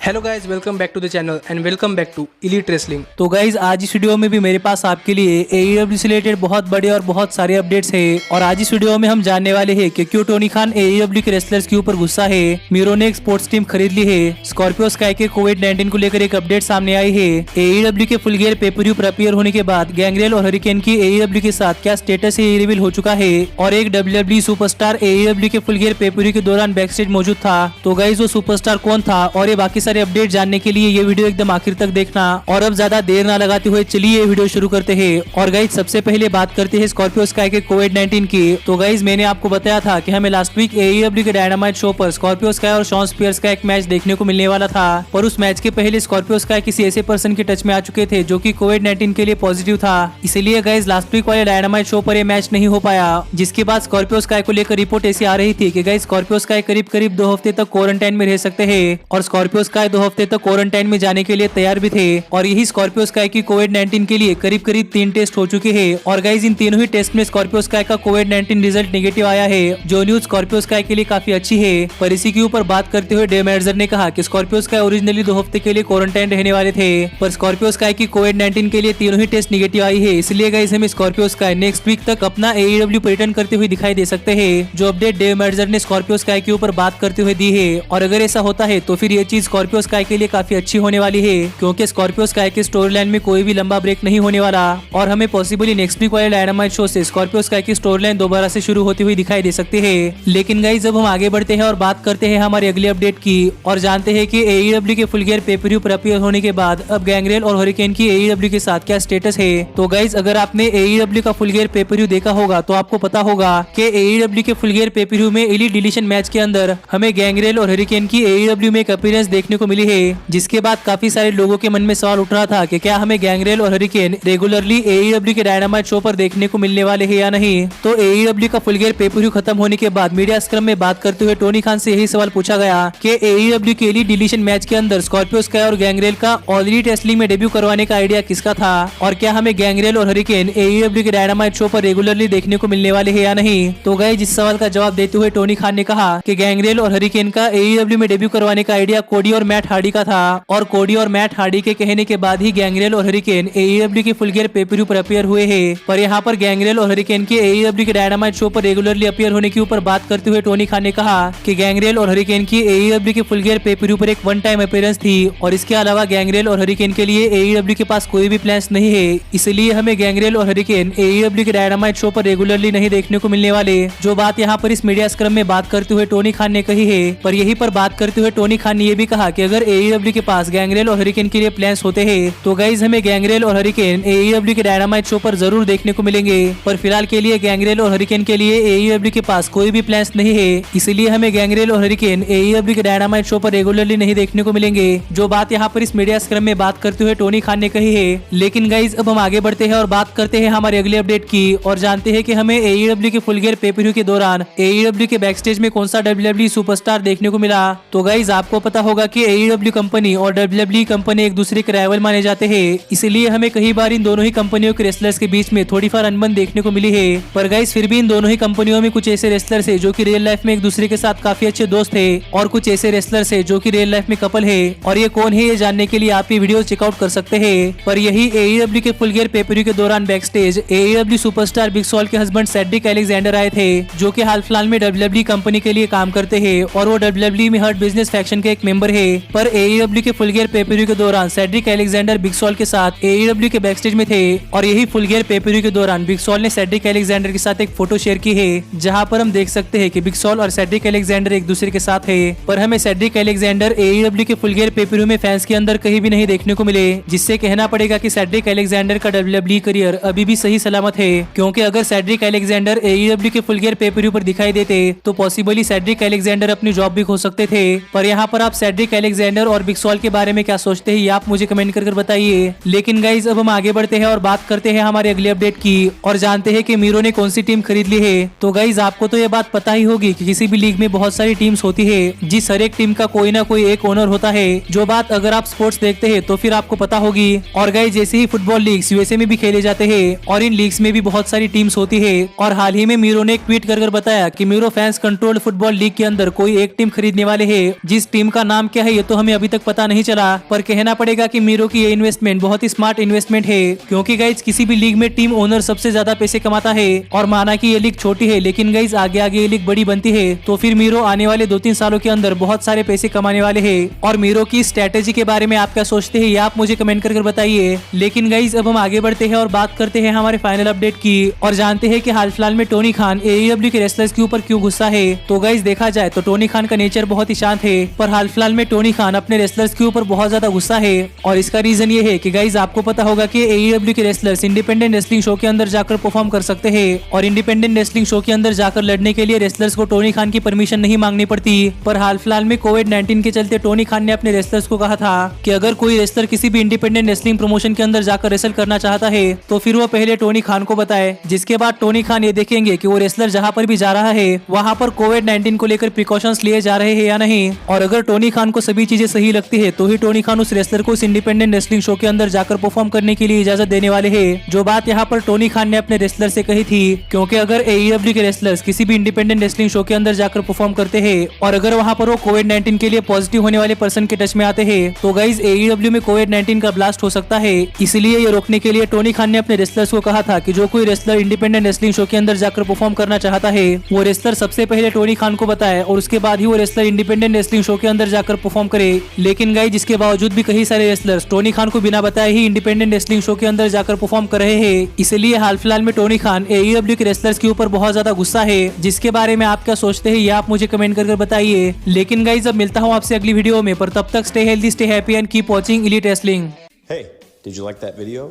Hello guys, welcome back to the channel and welcome back to elite wrestling. तो guys आज इस video में भी मेरे पास आपके लिए AEW से रिलेटेड बहुत बड़े और बहुत सारे अपडेट्स है। और आज इस वीडियो में हम जानने वाले हैं कि क्यों टोनी खान AEW के रेसलर्स के ऊपर गुस्सा है। मीरो ने एक स्पोर्ट्स टीम खरीद ली है। स्कॉर्पियो स्काई के कोविड-19 को लेकर एक अपडेट सामने आई है। AEW के फुल गियर पेपर-व्यू पर अपीयर होने के बाद गैंग्रेल और हरिकेन की AEW के साथ क्या स्टेटस है, ये रिवील हो चुका है। और एक WWE सुपरस्टार AEW के फुल गियर पेपर-व्यू के दौरान बैक स्टेज मौजूद था। तो गाइज वो सुपरस्टार कौन था और ये बाकी सारे अपडेट जानने के लिए ये वीडियो एकदम आखिर तक देखना। और अब ज्यादा देर ना लगाते हुए चलिए ये वीडियो शुरू करते हैं। और गाइज सबसे पहले बात करते हैं स्कॉर्पियो स्काई के कोविड-19 की। तो गाइज मैंने आपको बताया था कि हमें लास्ट वीक AEW के डायनामाइट शो पर स्कॉर्पियो स्काई और शॉन स्पियर्स का एक मैच देखने को मिलने वाला था। पर उस मैच के पहले स्कॉर्पियो स्काई किसी ऐसे पर्सन के टच में आ चुके थे जो कि कोविड-19 के लिए पॉजिटिव था। इसलिए गाइज लास्ट वीक वाले डायनामाइट शो पर ये मैच नहीं हो पाया। जिसके बाद स्कॉर्पियो स्काई को लेकर रिपोर्ट ऐसी आ रही थी कि गाइज स्कॉर्पियो स्काई करीब 2 हफ्ते तक क्वारंटाइन में रह सकते हैं। और स्कॉर्पियो स्काई 2 हफ्ते तक क्वारंटाइन में जाने के लिए तैयार भी थे। और यही स्कॉर्पियो स्काई की कोविड-19 के लिए करीब 3 टेस्ट हो चुके हैं। और गाइज इन तीनों ही टेस्ट में स्कॉर्पियो स्काई का कोविड-19 रिजल्ट नेगेटिव आया है, जो न्यूज स्कॉर्पियो स्काई के लिए काफी अच्छी है। पर इसी के ऊपर बात करते हुए डेव मैनेजर ने कहा कि स्कॉर्पियो स्काई ओरिजिनली 2 हफ्ते के लिए क्वारंटाइन रहने वाले थे, पर स्कॉर्पियो स्काई की कोविड-19 के लिए तीनों ही टेस्ट नेगेटिव आई है। इसलिए गाइज हमें स्कॉर्पियो स्काई नेक्स्ट वीक तक अपना AEW पर्यटन करते हुए दिखाई दे सकते हैं। जो अपडेट डेव मैनेजर ने स्कॉर्पियो स्काई के ऊपर बात करते हुए दी है। और अगर ऐसा होता है तो फिर ये चीज स्कॉर्पियो स्काई के लिए काफी अच्छी होने वाली है, क्योंकि स्कॉर्पियो स्काई के स्टोरी लाइन में कोई भी लंबा ब्रेक नहीं होने वाला। और हमें पॉसिबली नेक्स्ट वीक वाले डायनामाइट शो से स्कॉर्पियो स्काई की स्टोरी लाइन दोबारा से शुरू होती हुई दिखाई दे सकती है। लेकिन गाइस जब हम आगे बढ़ते हैं और बात करते हैं हमारे अगले अपडेट की और जानते हैं कि AEW के फुल गियर पेपर-व्यू पर अपीयर होने के बाद अब गैंग्रेल और हरिकेन की AEW के साथ क्या स्टेटस है। तो गाइस अगर आपने AEW का फुल गियर पेपर-व्यू देखा होगा तो आपको पता होगा कि AEW के फुल गियर पेपर-व्यू में एलीट डिलीशन मैच के अंदर हमें गैंग्रेल और हरिकेन की AEW में एक अपीयरेंस देखने को मिली है। जिसके बाद काफी सारे लोगों के मन में सवाल उठ रहा था कि क्या हमें गैंग्रेल और हरिकेन रेगुलरली AEW के डायनामाइट शो पर देखने को मिलने वाले हैं या नहीं। तो AEW का फुल गियर पेपर-व्यू खत्म होने के बाद मीडिया स्क्रम में बात करते हुए टोनी खान से यही सवाल पूछा गया कि AEW के एलीट डिलीशन मैच के अंदर स्कॉर्पियो स्काई और गैंग्रेल का ऑल एलीट रेसलिंग में डेब्यू करवाने का आइडिया किसका था, और क्या हमें गैंग्रेल और हरिकेन AEW के डायनामाइट शो पर रेगुलरली देखने को मिलने वाले हैं या नहीं। तो गाइस इस सवाल का जवाब देते हुए टोनी खान ने कहा कि गैंग्रेल और हरिकेन का AEW में डेब्यू करवाने का आइडिया कोडी और मैट हार्डी का था। और कोडी और मैट हार्डी के कहने के बाद ही गैंग्रेल और हरिकेन AEW के फुल गियर पेपर-व्यू पर अपीयर हुए हैं। पर यहाँ पर गैंग्रेल और हरिकेन के AEW के डायनामाइट शो पर रेगुलरली अपीयर होने के ऊपर बात करते हुए टोनी खान ने कहा कि गैंग्रेल और हरिकेन की AEW के फुल गियर पेपर-व्यू पर एक वन टाइम अपीयरेंस थी। और इसके अलावा गैंग्रेल और हरिकेन के लिए AEW के पास कोई भी प्लान्स नहीं है। इसलिए हमें गैंग्रेल और हरिकेन AEW के डायनामाइट शो पर रेगुलरली नहीं देखने को मिलने वाले। जो बात यहाँ पर इस मीडिया स्क्रम में बात करते हुए टोनी खान ने कही है। पर यही पर बात करते हुए टोनी खान ने यह भी कहा कि अगर AEW के पास गैंग्रेल और हरिकेन के लिए प्लान्स होते हैं तो गाइज हमें गैंग्रेल और हरिकेन AEW के डायनामाइट शो पर जरूर देखने को मिलेंगे। पर फिलहाल के लिए गैंग्रेल और हरिकेन के लिए AEW के पास कोई भी प्लान्स नहीं है। इसलिए हमें गैंग्रेल और हरिकेन AEW के डायनामाइट शो पर रेगुलरली नहीं देखने को मिलेंगे। जो बात यहाँ पर इस मीडिया स्क्रम में बात करते हुए टोनी खान ने कही है। लेकिन गाइज अब हम आगे बढ़ते हैं और बात करते हैं हमारे अगले अपडेट की और जानते हैं कि हमें AEW के फुल गियर पेपर-व्यू के दौरान AEW के बैक स्टेज में कौन सा WWE सुपरस्टार देखने को मिला। तो गाइज आपको पता होगा कि AEW कंपनी और WWE कंपनी एक दूसरे के राइवल माने जाते हैं। इसलिए हमें कई बार इन दोनों ही कंपनियों के रेसलर्स के बीच में थोड़ी फार अनबन देखने को मिली है। पर गाइस फिर भी इन दोनों ही कंपनियों में कुछ ऐसे रेसलर्स है जो कि रियल लाइफ में एक दूसरे के साथ काफी अच्छे दोस्त है, और कुछ ऐसे रेसलर्स है जो कि रियल लाइफ में कपल है। और ये कौन है ये जानने के लिए आप ये वीडियो चेकआउट कर सकते हैं। पर यही AEW के फुल गियर पेपर-व्यू के दौरान backstage AEW superstar Big Swole के हस्बैंड सेड्रिक अलेक्जेंडर आए थे, जो कि हाल फिलहाल में WWE कंपनी के लिए काम करते हैं और वो WWE में हर्ट बिजनेस फैक्शन के एक मेंबर है। पर AEW के फुल गियर पेपर-व्यू के दौरान सेड्रिक अलेक्जेंडर बिग सॉल के साथ AEW के बैक स्टेज में थे। और यही फुल गियर पेपर-व्यू के दौरान बिग सॉल ने सेड्रिक अलेक्जेंडर के साथ एक फोटो शेयर की है, जहां पर हम देख सकते हैं कि बिग सॉल और सेड्रिक अलेक्जेंडर एक दूसरे के साथ है। पर हमें सेड्रिक अलेक्जेंडर AEW के फुल गियर पेपर-व्यू में फैंस के अंदर कहीं भी नहीं देखने को मिले, जिससे कहना पड़ेगा कि सेड्रिक अलेक्जेंडर का WWE करियर अभी भी सही सलामत है। क्योंकि अगर सेड्रिक अलेक्जेंडर AEW के फुल गियर पेपर-व्यू पर दिखाई देते तो पॉसिबली सेड्रिक अलेक्जेंडर अपनी जॉब भी खो सकते थे। पर यहाँ पर आप सेड्रिक अलेक्जेंडर और बिग सॉल के बारे में क्या सोचते हैं, ये आप मुझे कमेंट कर बताइए। लेकिन गाइज अब हम आगे बढ़ते हैं और बात करते हैं हमारे अगले अपडेट की और जानते हैं कि मीरो ने कौन सी टीम खरीद ली है। तो गाइज आपको तो ये बात पता ही होगी कि किसी भी लीग में बहुत सारी टीम्स होती है, जिस हर एक टीम का कोई ना कोई एक ओनर होता है। जो बात अगर आप स्पोर्ट्स देखते हैं तो फिर आपको पता होगी। और गाइज जैसे ही फुटबॉल लीग्स USA में भी खेले जाते हैं और इन लीग्स में भी बहुत सारी टीम्स होती है। और हाल ही में मीरो ने एक ट्वीट कर बताया कि Miro fans controlled football league के अंदर कोई एक टीम खरीदने वाले हैं, जिस टीम का नाम क्या है ये तो हमें अभी तक पता नहीं चला, पर कहना पड़ेगा कि मीरो की ये इन्वेस्टमेंट बहुत ही स्मार्ट इन्वेस्टमेंट है, क्योंकि गाइज किसी भी लीग में टीम ओनर सबसे ज्यादा पैसे कमाता है। और माना कि ये लीग छोटी है, लेकिन गाइज आगे आगे ये लीग बड़ी बनती है, तो फिर मीरो आने वाले 2-3 सालों के अंदर बहुत सारे पैसे कमाने वाले है। और मीरो की स्ट्रेटेजी के बारे में आप क्या सोचते हैं, ये आप मुझे कमेंट कर बताइए। लेकिन गाइज अब हम आगे बढ़ते हैं और बात करते हैं हमारे फाइनल अपडेट की, और जानते हैं कि हाल फिलहाल में टोनी खान AEW के रेसलर्स के ऊपर क्यों गुस्सा है। तो गाइज देखा जाए तो टोनी खान का नेचर बहुत ही शांत है, पर हाल फिलहाल में टोनी खान अपने रेसलर्स के ऊपर बहुत ज्यादा गुस्सा है। और इसका रीजन ये है कि गाइज आपको पता होगा कि AEW के रेसलर्स इंडिपेंडेंट रेसलिंग शो के अंदर जाकर परफॉर्म कर सकते हैं, और इंडिपेंडेंट रेसलिंग शो के अंदर जाकर लड़ने के लिए रेसलर्स को टोनी खान की परमिशन नहीं मांगनी पड़ती। पर हाल फिलहाल में कोविड-19 के चलते टोनी खान ने अपने रेसलर्स को कहा था कि अगर कोई रेसलर किसी भी इंडिपेंडेंट रेसलिंग प्रमोशन के अंदर जाकर रेसल करना चाहता है, तो फिर वो पहले टोनी खान को बताए, जिसके बाद टोनी खान ये देखेंगे कि वो रेसलर जहाँ पर भी जा रहा है वहाँ पर कोविड-19 को लेकर प्रिकॉशंस लिए जा रहे हैं या नहीं। और अगर टोनी खान को सभी चीजें सही लगती है, तो ही टोनी खान उस रेसलर को इस इंडिपेंडेंट रेसलिंग शो के अंदर जाकर परफॉर्म करने के लिए इजाजत देने वाले हैं। जो बात यहाँ पर टोनी खान ने अपने रेसलर से कही थी, क्योंकि अगर AEW के रेसलर्स किसी भी इंडिपेंडेंट रेसलिंग शो के अंदर जाकर परफॉर्म करते हैं और अगर वहाँ पर वो कोविड-19 के लिए पॉजिटिव होने वाले पर्सन के टच में आते हैं, तो गाइज AEW में कोविड-19 का ब्लास्ट हो सकता है। इसलिए ये रोकने के लिए टोनी खान ने अपने रेसलर्स को कहा था कि जो कोई रेसलर इंडिपेंडेंट रेसलिंग शो के अंदर जाकर परफॉर्म करना चाहता है, वो रेसलर सबसे पहले टोनी खान को बताए, और उसके बाद ही वो रेसलर इंडिपेंडेंट रेसलिंग शो के अंदर जाकर परफॉर्म करे। लेकिन गाइज इसके बावजूद भी कई सारे रेसलर्स टोनी खान को बिना बताए ही इंडिपेंडेंट रेसलिंग शो के अंदर जाकर परफॉर्म कर रहे हैं। इसलिए हाल फिलहाल में टोनी खान AEW के रेसलर्स के ऊपर बहुत ज्यादा गुस्सा है, जिसके बारे में आप क्या सोचते हैं ये आप मुझे कमेंट करके बताइए। लेकिन गाइज अब मिलता हूँ आपसे अगली वीडियो में, पर तब तक stay healthy, stay happy and keep watching elite wrestling. Hey, did you like that video?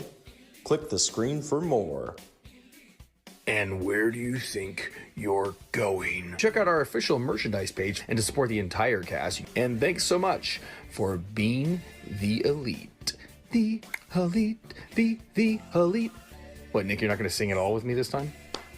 Click the screen for more. And where do you think you're going? Check out our official merchandise page and to support the entire cast. And thanks so much for being the elite. The elite, the elite. What, Nick, you're not going to sing it all with me this time?